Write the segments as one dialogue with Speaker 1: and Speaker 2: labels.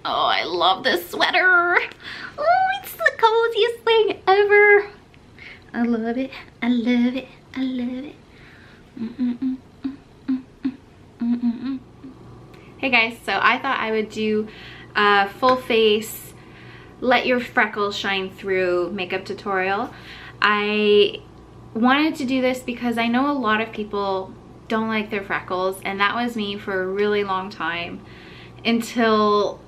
Speaker 1: Oh, I love this sweater. Oh, it's the coziest thing ever. I love it. I love it. I love it. Hey guys, so I thought I would do a full face, let your freckles shine through makeup tutorial. I wanted to do this because I know a lot of people don't like their freckles, and that was me for a really long time until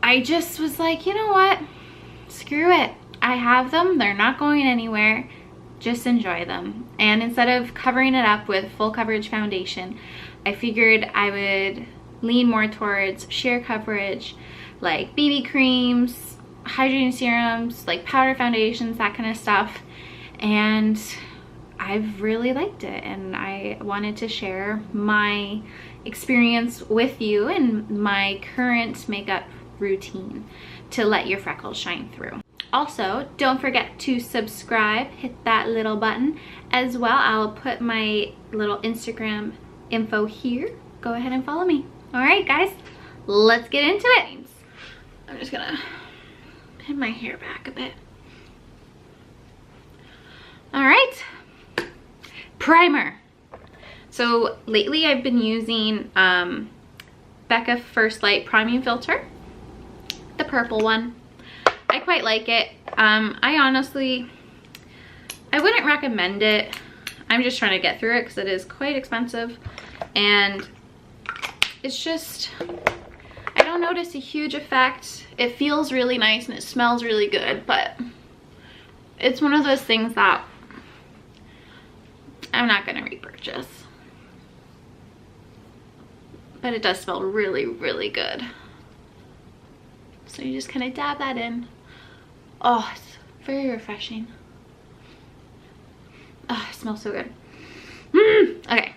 Speaker 1: I just was like, you know what, screw it. I have them, they're not going anywhere, just enjoy them. And instead of covering it up with full coverage foundation, I figured I would lean more towards sheer coverage, like BB creams, hydrating serums, like powder foundations, that kind of stuff. And I've really liked it, and I wanted to share my experience with you and my current makeup routine to let your freckles shine through. Also, don't forget to subscribe, hit that little button as well. I'll put my little Instagram info here. Go ahead and follow me. All right, guys, let's get into it. I'm just gonna pin my hair back a bit. All right, primer. So lately I've been using Becca First Light Priming Filter, the purple one. I quite like it. I wouldn't recommend it. I'm just trying to get through it because it is quite expensive, and it's just, I don't notice a huge effect. It feels really nice and it smells really good, but it's one of those things that I'm not gonna repurchase. But it does smell really, really good. So you just kind of dab that in. Oh, it's very refreshing. Oh, it smells so good. Okay.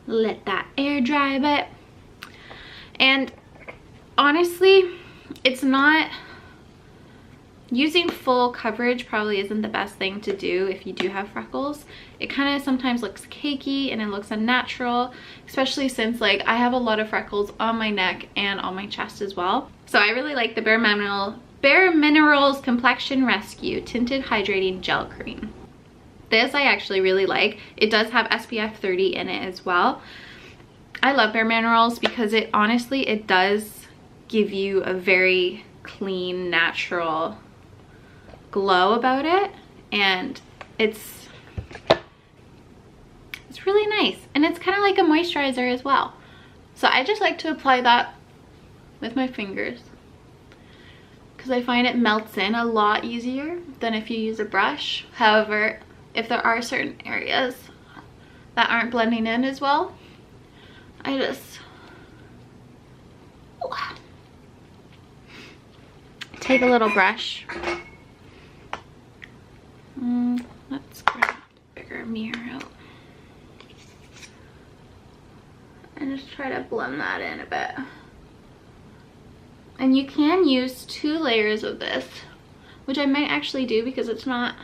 Speaker 1: Let that air dry a bit. And honestly, it's not, using full coverage probably isn't the best thing to do if you do have freckles. It kind of sometimes looks cakey and it looks unnatural, especially since like I have a lot of freckles on my neck and on my chest as well. So I really like the Bareminerals Complexion Rescue Tinted Hydrating Gel Cream. This I actually really like. It does have SPF 30 in it as well. I love Bareminerals because it honestly, it does give you a very clean, natural glow about it, and it's really nice, and it's kind of like a moisturizer as well. So I just like to apply that with my fingers because I find it melts in a lot easier than if you use a brush. However, if there are certain areas that aren't blending in as well, I just take a little brush. Let's grab a bigger mirror out and just try to blend that in a bit. And you can use 2 layers of this, which I might actually do because it's not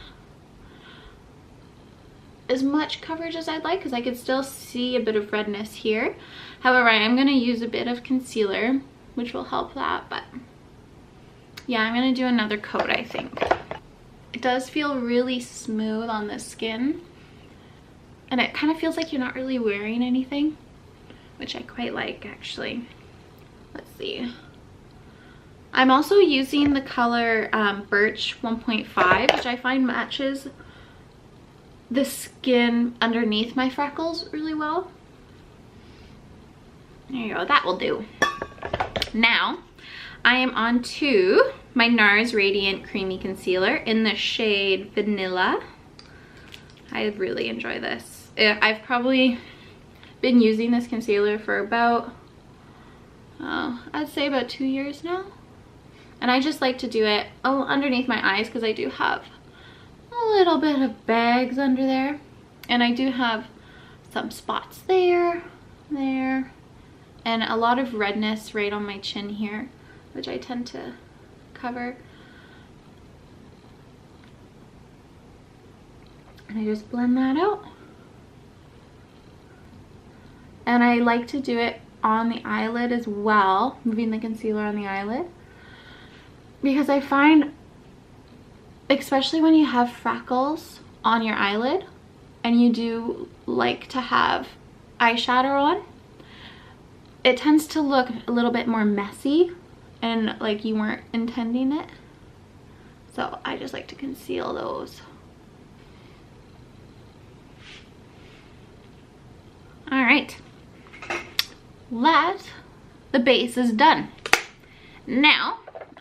Speaker 1: as much coverage as I'd like, because I could still see a bit of redness here. However, I am going to use a bit of concealer, which will help that. But yeah, I'm going to do another coat, I think. It does feel really smooth on the skin, and it kind of feels like you're not really wearing anything, which I quite like actually. Let's see. I'm also using the color Birch 1.5, which I find matches the skin underneath my freckles really well. There you go, that will do. Now I am on to my NARS Radiant Creamy Concealer in the shade Vanilla. I really enjoy this. I've probably been using this concealer for about, I'd say about 2 years now. And I just like to do it underneath my eyes because I do have a little bit of bags under there. And I do have some spots there, and a lot of redness right on my chin here, which I tend to cover. And I just blend that out. And I like to do it on the eyelid as well, moving the concealer on the eyelid. Because I find, especially when you have freckles on your eyelid and you do like to have eyeshadow on, it tends to look a little bit more messy and like you weren't intending it. So I just like to conceal those. All right, the base is done. Now,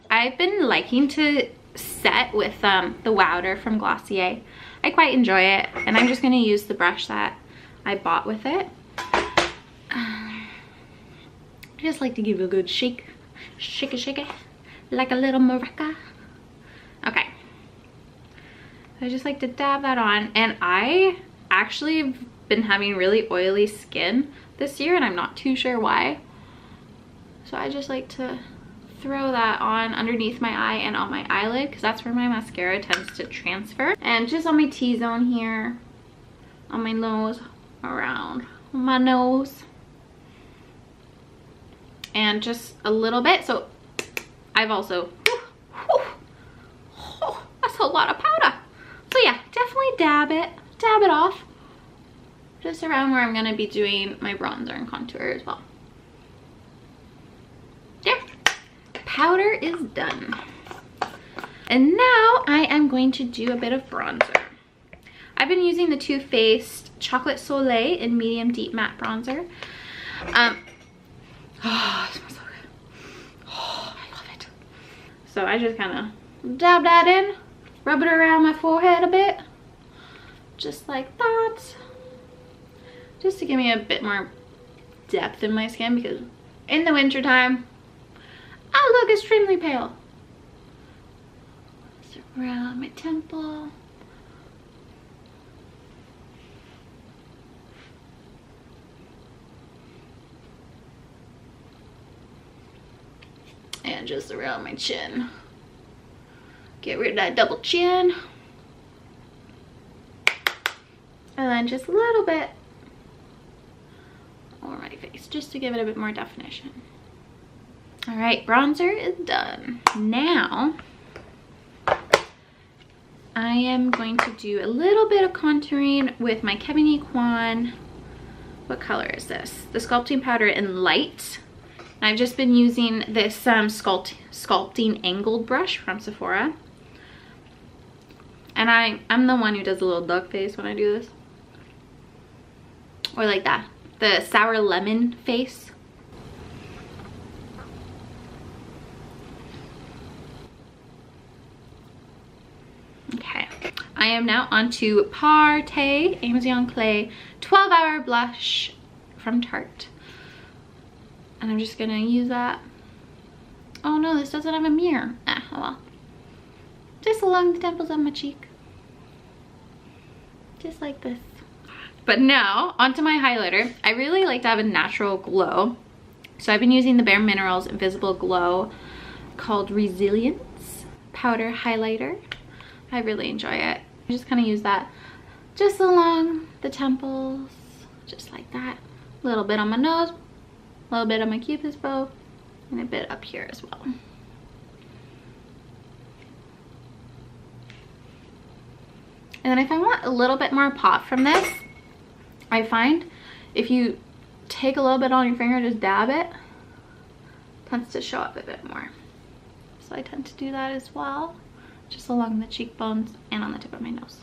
Speaker 1: I've been liking to set with the Wowder from Glossier. I quite enjoy it, and I'm just gonna use the brush that I bought with it. I just like to give it a good shake. Shake it, like a little maraca. Okay. I just like to dab that on, and I actually have been having really oily skin this year, and I'm not too sure why. So I just like to throw that on underneath my eye and on my eyelid, because that's where my mascara tends to transfer. And just on my T-zone here, on my nose, around my nose. And just a little bit. So I've also, that's a lot of powder. So yeah, definitely dab it off. Just around where I'm gonna be doing my bronzer and contour as well. There, powder is done. And now I am going to do a bit of bronzer. I've been using the Too Faced Chocolate Soleil in medium deep matte bronzer. Oh, it smells so good. Oh, I love it. So I just kind of dab that in, rub it around my forehead a bit, just like that. Just to give me a bit more depth in my skin, because in the winter time, I look extremely pale. Just around my temple. And just around my chin. Get rid of that double chin. And then just a little bit over my face, just to give it a bit more definition. All right, bronzer is done. Now, I am going to do a little bit of contouring with my Kevyn Aucoin. What color is this? The Sculpting Powder in Light. I've just been using this sculpting angled brush from Sephora. And I'm the one who does a little duck face when I do this. Or like that. The sour lemon face. Okay. I am now onto Tarte Amazon Clay 12-Hour Blush from Tarte. And I'm just gonna use that. Oh no, this doesn't have a mirror. Ah, oh well. Just along the temples of my cheek. Just like this. But now, onto my highlighter. I really like to have a natural glow. So I've been using the Bareminerals Invisible Glow called Resilience Powder Highlighter. I really enjoy it. I just kind of use that just along the temples, just like that. A little bit on my nose, a little bit on my cupid's bow, and a bit up here as well. And then if I want a little bit more pop from this, I find if you take a little bit on your finger, just dab it, tends to show up a bit more. So I tend to do that as well, just along the cheekbones and on the tip of my nose.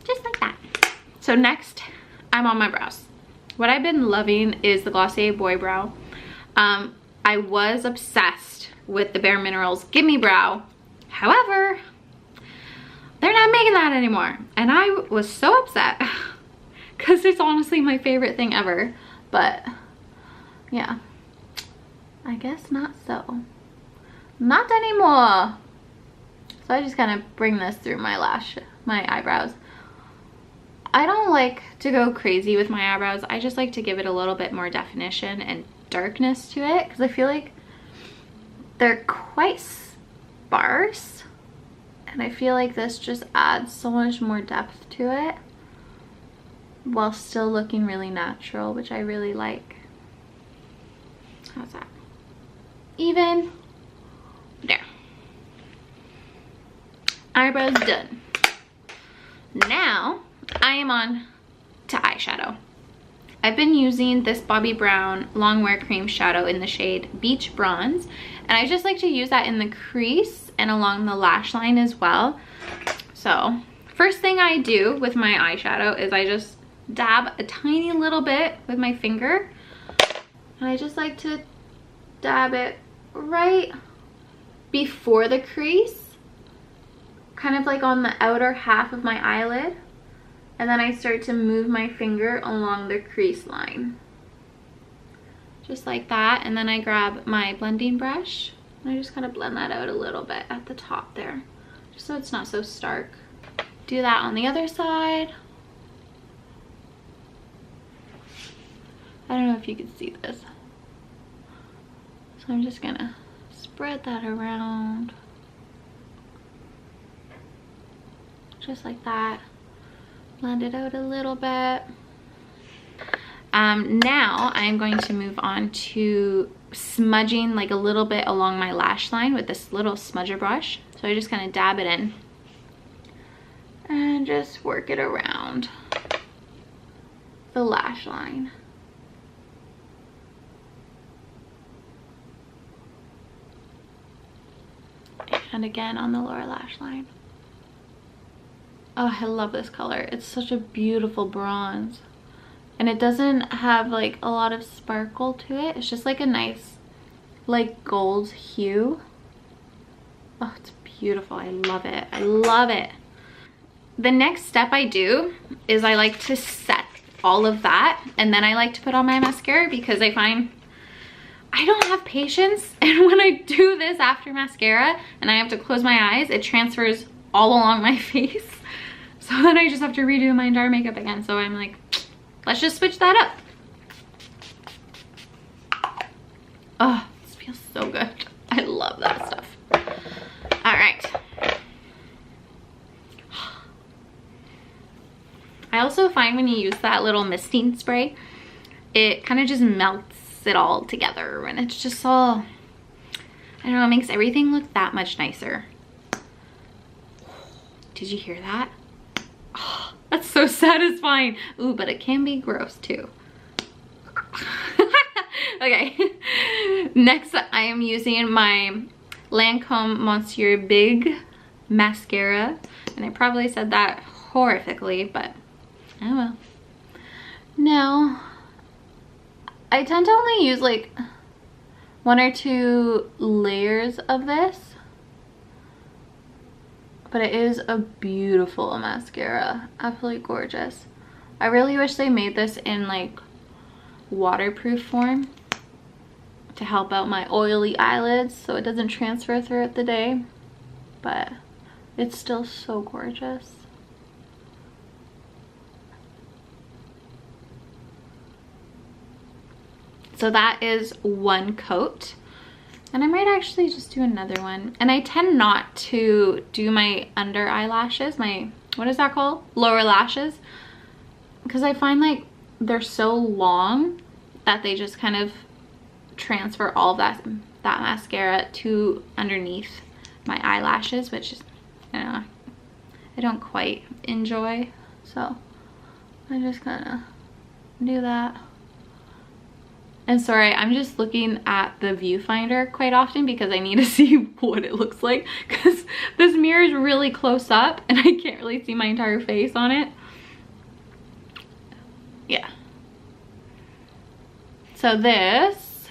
Speaker 1: Just like that. So next, I'm on my brows. What I've been loving is the Glossier Boy Brow. I was obsessed with the Bareminerals Gimme Brow. However, they're not making that anymore. And I was so upset because it's honestly my favorite thing ever. But yeah, I guess not so. Not anymore. So I just kind of bring this through my eyebrows. I don't like to go crazy with my eyebrows. I just like to give it a little bit more definition and darkness to it, because I feel like they're quite sparse, and I feel like this just adds so much more depth to it. while still looking really natural, which I really like. How's that? Even? There. Eyebrows done. Now I am on to eyeshadow. I've been using this Bobbi Brown Longwear Cream Shadow in the shade Beach Bronze, and I just like to use that in the crease and along the lash line as well. So first thing I do with my eyeshadow is I just dab a tiny little bit with my finger, and I just like to dab it right before the crease, kind of like on the outer half of my eyelid, and then I start to move my finger along the crease line, just like that. And then I grab my blending brush and I just kind of blend that out a little bit at the top there, just so it's not so stark. Do that on the other side. I don't know if you can see this, so I'm just gonna spread that around just like that. Blend it out a little bit. Now I'm going to move on to smudging like a little bit along my lash line with this little smudger brush. So I just kind of dab it in and just work it around the lash line. And again on the lower lash line. Oh, I love this color. It's such a beautiful bronze. And it doesn't have like a lot of sparkle to it. It's just like a nice like gold hue. Oh, it's beautiful. I love it. I love it. The next step I do is I like to set all of that, and then I like to put on my mascara because I find I don't have patience, and when I do this after mascara and I have to close my eyes, it transfers all along my face. So then I just have to redo my entire makeup again. So I'm like, let's just switch that up. Oh, this feels so good. I love that stuff. All right. I also find when you use that little misting spray, it kind of just melts it all together, and it's just all, I don't know, it makes everything look that much nicer. Did you hear that? Oh, that's so satisfying. Ooh, but it can be gross too. Okay. Next, I am using my Lancome Monsieur Big mascara, and I probably said that horrifically, but oh well. Now, I tend to only use like 1 or 2 layers of this, but it is a beautiful mascara. Absolutely gorgeous. I really wish they made this in like waterproof form to help out my oily eyelids so it doesn't transfer throughout the day, but it's still so gorgeous. So that is one coat, and I might actually just do another one. And I tend not to do my under eyelashes, my, what is that called? Lower lashes, because I find like they're so long that they just kind of transfer all of that mascara to underneath my eyelashes, which is, I don't quite enjoy. So I just gonna do that. And sorry, I'm just looking at the viewfinder quite often because I need to see what it looks like, because this mirror is really close up and I can't really see my entire face on it. Yeah. So this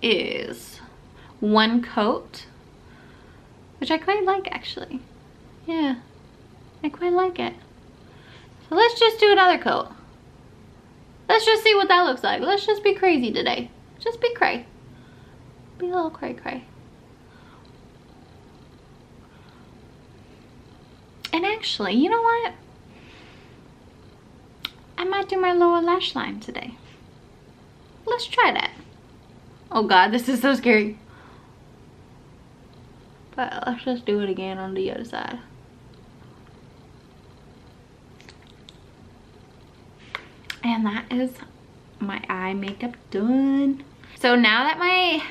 Speaker 1: is one coat, which I quite like actually. Yeah, I quite like it. So let's just do another coat. Let's just see what that looks like. Let's just be crazy today. Just be cray. Be a little cray cray. And actually, you know what? I might do my lower lash line today. Let's try that. Oh God, this is so scary. But let's just do it again on the other side. And that is my eye makeup done. So now that my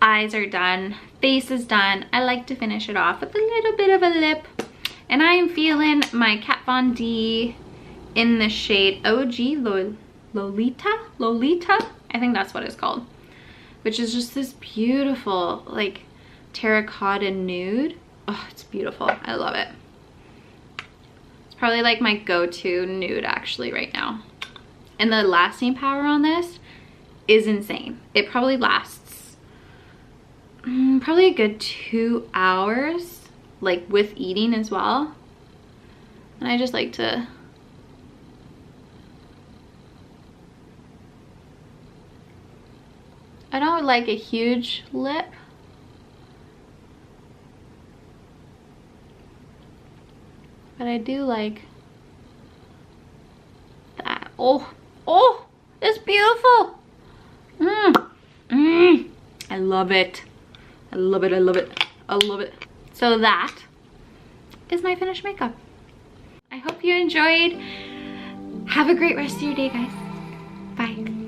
Speaker 1: eyes are done, face is done, I like to finish it off with a little bit of a lip. And I am feeling my Kat Von D in the shade OG Lolita? I think that's what it's called. Which is just this beautiful, like, terracotta nude. Oh, it's beautiful. I love it. It's probably like my go-to nude actually right now. And the lasting power on this is insane. It probably lasts probably a good 2 hours, like with eating as well. And I just like to I don't like a huge lip. But I do like that. Oh, it's beautiful. I love it. I love it, I love it, I love it. So that is my finished makeup. I hope you enjoyed. Have a great rest of your day, guys. Bye.